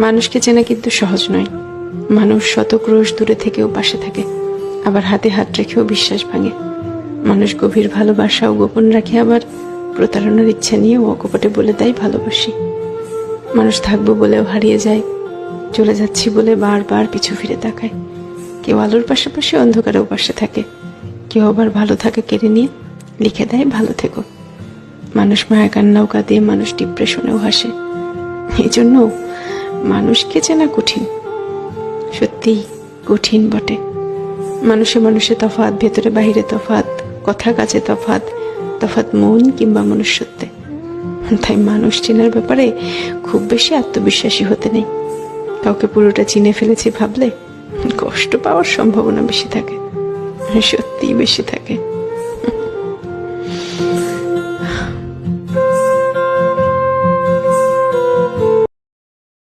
মানুষকে চেনা কিন্তু সহজ নয়। মানুষ শত ক্রোশ দূরে থেকেও পাশে থাকে, আবার হাতে হাত রেখেও বিশ্বাস ভাঙে। মানুষ গভীর ভালোবাসাও গোপন রাখে, আবার প্রতারণার ইচ্ছা নিয়েও অকপটে বলে দেয় ভালোবাসি। মানুষ থাকবো বলেও হারিয়ে যায়, চলে যাচ্ছি বলে বারবার পিছু ফিরে তাকায়। কেউ আলোর পাশাপাশি অন্ধকারেও পাশে থাকে, কেউ আবার ভালো থাকে কেড়ে নিয়ে লিখে দেয় ভালো থেকো। মানুষ মায়া কান্নাও কাঁদে, মানুষ ডিপ্রেশনেও হাসে। এই জন্য মানুষকে চেনা কঠিন, সত্যিই কঠিন বটে। মানুষে মানুষে তফাৎ, ভেতরে বাহিরে তফাৎ, কথা কাজে তফাৎ, তফাৎ মন কিংবা মনুষ্যত্বে। তাই মানুষ চেনার ব্যাপারে খুব বেশি আত্মবিশ্বাসী হতে নেই। কাউকে পুরোটা চিনে ফেলেছি ভাবলে কষ্ট পাওয়ার সম্ভাবনা বেশি থাকে, সত্যিই বেশি থাকে।